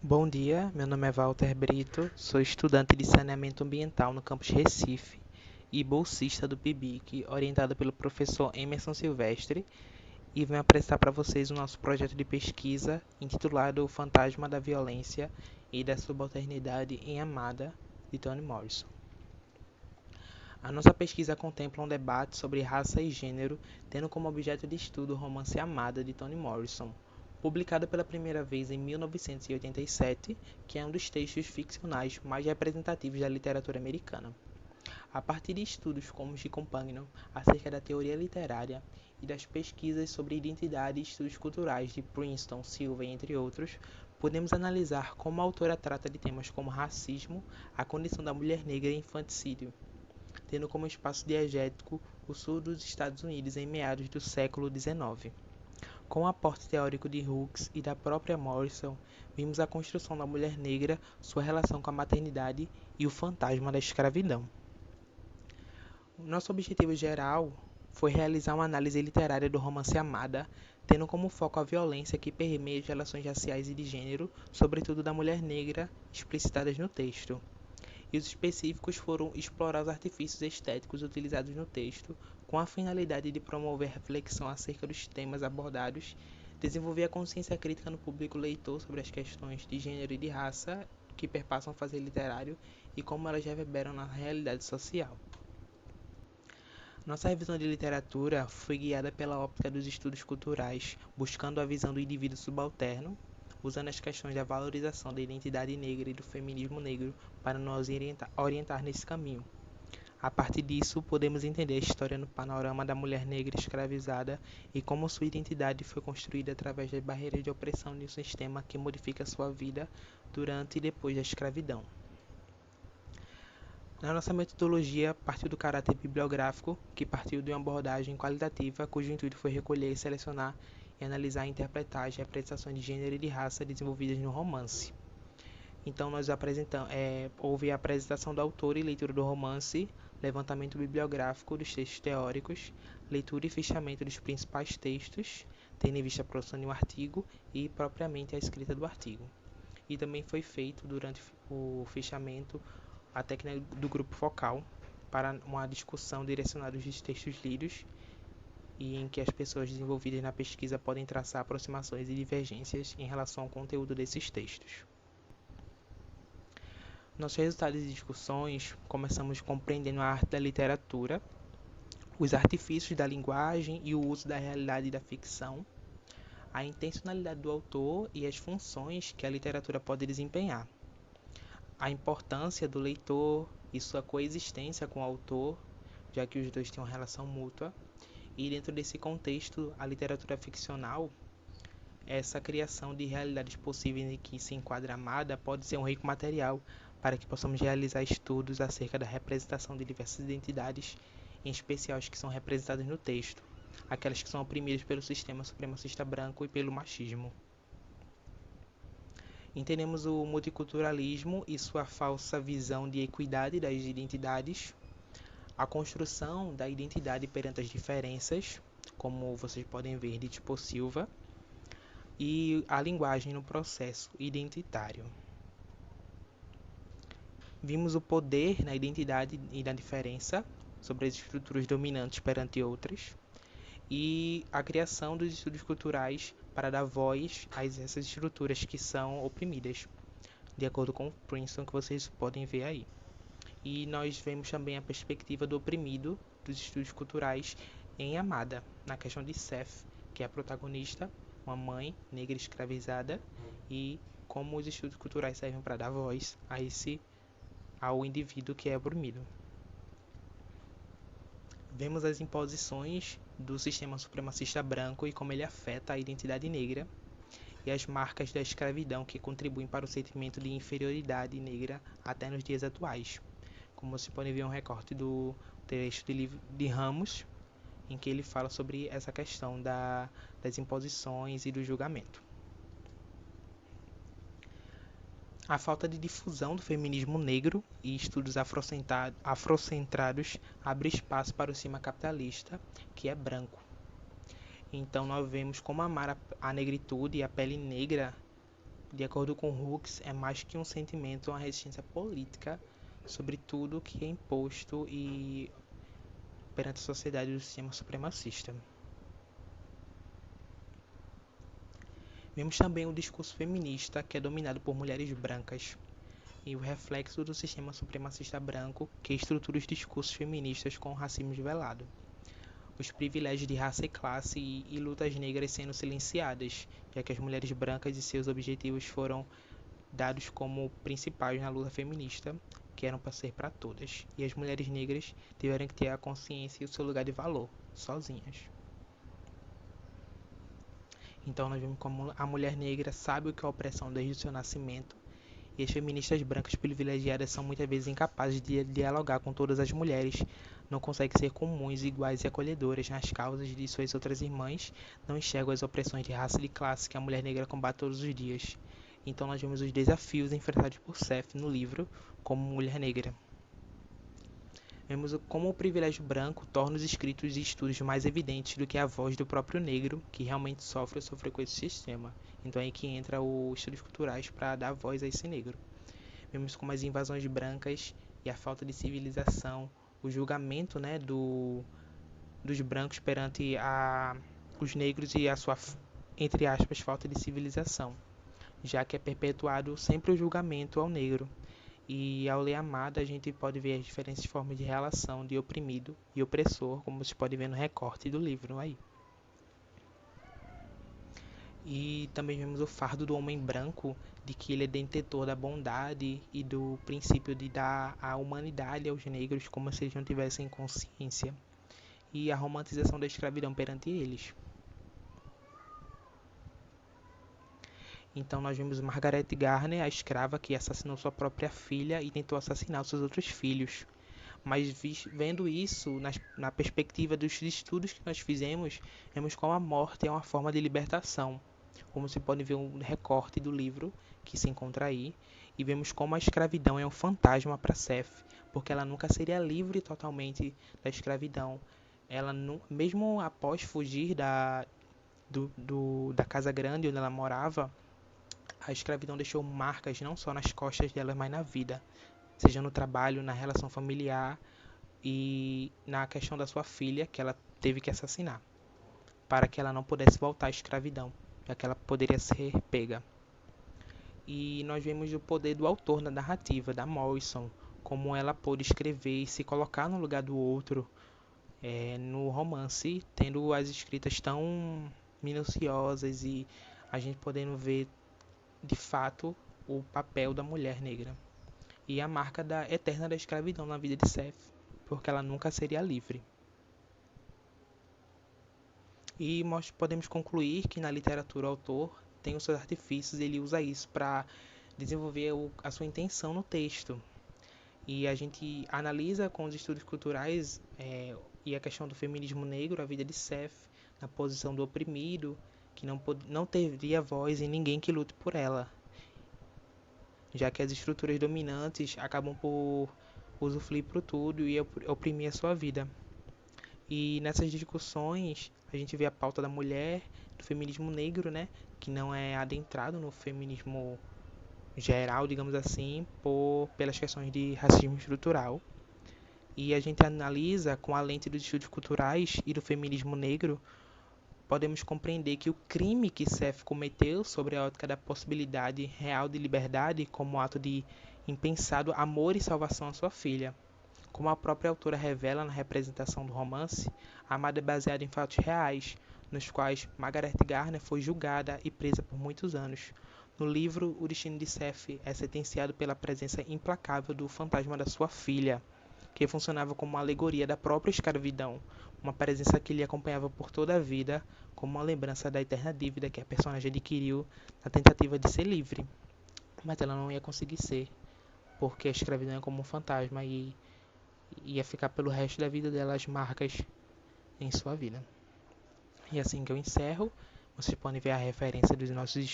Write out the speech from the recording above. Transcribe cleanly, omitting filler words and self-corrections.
Bom dia, meu nome é Walter Brito, sou estudante de saneamento ambiental no campus Recife e bolsista do PIBIC, orientado pelo professor Emerson Silvestre, e venho apresentar para vocês o nosso projeto de pesquisa intitulado O Fantasma da Violência e da Subalternidade em Amada, de Toni Morrison. A nossa pesquisa contempla um debate sobre raça e gênero, tendo como objeto de estudo o romance Amada, de Toni Morrison, publicado pela primeira vez em 1987, que é um dos textos ficcionais mais representativos da literatura americana. A partir de estudos como os de Compagnon acerca da teoria literária e das pesquisas sobre identidade e estudos culturais de Princeton, Silva, entre outros, podemos analisar como a autora trata de temas como racismo, a condição da mulher negra e infanticídio, tendo como espaço diegético o sul dos Estados Unidos em meados do século XIX. Com o aporte teórico de Hooks e da própria Morrison, vimos a construção da mulher negra, sua relação com a maternidade e o fantasma da escravidão. Nosso objetivo geral foi realizar uma análise literária do romance Amada, tendo como foco a violência que permeia as relações raciais e de gênero, sobretudo da mulher negra, explicitadas no texto. E os específicos foram explorar os artifícios estéticos utilizados no texto, com a finalidade de promover reflexão acerca dos temas abordados, desenvolver a consciência crítica no público leitor sobre as questões de gênero e de raça que perpassam o fazer literário e como elas reverberam na realidade social. Nossa revisão de literatura foi guiada pela óptica dos estudos culturais, buscando a visão do indivíduo subalterno, usando as questões da valorização da identidade negra e do feminismo negro para nos orientar nesse caminho. A partir disso, podemos entender a história no panorama da mulher negra escravizada e como sua identidade foi construída através das barreiras de opressão de um sistema que modifica sua vida durante e depois da escravidão. Na nossa metodologia, partiu do caráter bibliográfico, que partiu de uma abordagem qualitativa, cujo intuito foi recolher, selecionar e analisar e interpretar as representações de gênero e de raça desenvolvidas no romance. Então, houve a apresentação do autor e leitura do romance, levantamento bibliográfico dos textos teóricos, leitura e fichamento dos principais textos, tendo em vista a produção de um artigo e propriamente a escrita do artigo. E também foi feito, durante o fichamento, a técnica do grupo focal para uma discussão direcionada aos textos lidos e em que as pessoas desenvolvidas na pesquisa podem traçar aproximações e divergências em relação ao conteúdo desses textos. Nossos resultados e discussões começamos compreendendo a arte da literatura, os artifícios da linguagem e o uso da realidade e da ficção, a intencionalidade do autor e as funções que a literatura pode desempenhar, a importância do leitor e sua coexistência com o autor, já que os dois têm uma relação mútua, e dentro desse contexto, a literatura ficcional, essa criação de realidades possíveis em que se enquadra Amada pode ser um rico material para que possamos realizar estudos acerca da representação de diversas identidades, em especial as que são representadas no texto, aquelas que são oprimidas pelo sistema supremacista branco e pelo machismo. Entendemos o multiculturalismo e sua falsa visão de equidade das identidades, a construção da identidade perante as diferenças, como vocês podem ver de tipo Silva, e a linguagem no processo identitário. Vimos o poder na identidade e na diferença sobre as estruturas dominantes perante outras, e a criação dos estudos culturais para dar voz a essas estruturas que são oprimidas, de acordo com o Princeton, que vocês podem ver aí. E nós vemos também a perspectiva do oprimido dos estudos culturais em Amada, na questão de Seth, que é a protagonista, uma mãe negra escravizada, e como os estudos culturais servem para dar voz ao indivíduo que é oprimido. Vemos as imposições do sistema supremacista branco e como ele afeta a identidade negra e as marcas da escravidão que contribuem para o sentimento de inferioridade negra até nos dias atuais. Como vocês podem ver um recorte do trecho do livro de Ramos, em que ele fala sobre essa questão das imposições e do julgamento. A falta de difusão do feminismo negro e estudos afrocentrados abre espaço para o sistema capitalista, que é branco. Então nós vemos como amar a negritude e a pele negra de acordo com Hooks, é mais que um sentimento, é uma resistência política sobre tudo que é imposto e perante a sociedade do sistema supremacista. Vemos também o discurso feminista, que é dominado por mulheres brancas, e o reflexo do sistema supremacista branco, que estrutura os discursos feministas com o racismo velado. Os privilégios de raça e classe e lutas negras sendo silenciadas, já que as mulheres brancas e seus objetivos foram dados como principais na luta feminista, que eram para ser para todas, e as mulheres negras tiveram que ter a consciência e o seu lugar de valor, sozinhas. Então nós vemos como a mulher negra sabe o que é opressão desde o seu nascimento, e as feministas brancas privilegiadas são muitas vezes incapazes de dialogar com todas as mulheres, não conseguem ser comuns, iguais e acolhedoras nas causas de suas outras irmãs, não enxergam as opressões de raça e de classe que a mulher negra combate todos os dias. Então nós vemos os desafios enfrentados por Seth no livro como mulher negra. Vemos como o privilégio branco torna os escritos e estudos mais evidentes do que a voz do próprio negro, que realmente sofre com esse sistema. Então é aí que entra os estudos culturais para dar voz a esse negro. Vemos como as invasões brancas e a falta de civilização, o julgamento, né, dos brancos perante os negros e a sua, entre aspas, falta de civilização, já que é perpetuado sempre o julgamento ao negro. E ao ler Amada, a gente pode ver as diferentes formas de relação de oprimido e opressor, como se pode ver no recorte do livro aí. E também vemos o fardo do homem branco, de que ele é detentor da bondade e do princípio de dar a humanidade aos negros como se eles não tivessem consciência. E a romantização da escravidão perante eles. Então nós vemos Margaret Garner, a escrava que assassinou sua própria filha e tentou assassinar os seus outros filhos. Mas vendo isso na perspectiva dos estudos que nós fizemos, vemos como a morte é uma forma de libertação. Como se pode ver um recorte do livro que se encontra aí, e vemos como a escravidão é um fantasma para Seth, porque ela nunca seria livre totalmente da escravidão. Ela, mesmo após fugir da casa grande onde ela morava, a escravidão deixou marcas não só nas costas dela, mas na vida, seja no trabalho, na relação familiar e na questão da sua filha, que ela teve que assassinar, para que ela não pudesse voltar à escravidão, já que ela poderia ser pega. E nós vemos o poder do autor na narrativa, da Morrison, como ela pôde escrever e se colocar no lugar do outro no romance, tendo as escritas tão minuciosas e a gente podendo ver de fato o papel da mulher negra e a marca eterna da escravidão na vida de Seth, porque ela nunca seria livre. E nós podemos concluir que na literatura o autor tem os seus artifícios, ele usa isso para desenvolver a sua intenção no texto. E a gente analisa com os estudos culturais e a questão do feminismo negro, a vida de Seth, na posição do oprimido, que não teria voz em ninguém que lute por ela, já que as estruturas dominantes acabam por usufruir por tudo e oprimir a sua vida. E nessas discussões a gente vê a pauta da mulher, do feminismo negro, né, que não é adentrado no feminismo geral, digamos assim, pelas questões de racismo estrutural. E a gente analisa com a lente dos estudos culturais e do feminismo negro, podemos compreender que o crime que Seth cometeu sobre a ótica da possibilidade real de liberdade como ato de impensado amor e salvação à sua filha. Como a própria autora revela na representação do romance, Amada é baseada em fatos reais, nos quais Margaret Garner foi julgada e presa por muitos anos. No livro, o destino de Seth é sentenciado pela presença implacável do fantasma da sua filha, que funcionava como uma alegoria da própria escravidão, uma presença que lhe acompanhava por toda a vida, como uma lembrança da eterna dívida que a personagem adquiriu na tentativa de ser livre. Mas ela não ia conseguir ser, porque a escravidão é como um fantasma e ia ficar pelo resto da vida dela as marcas em sua vida. E assim que eu encerro, vocês podem ver a referência dos nossos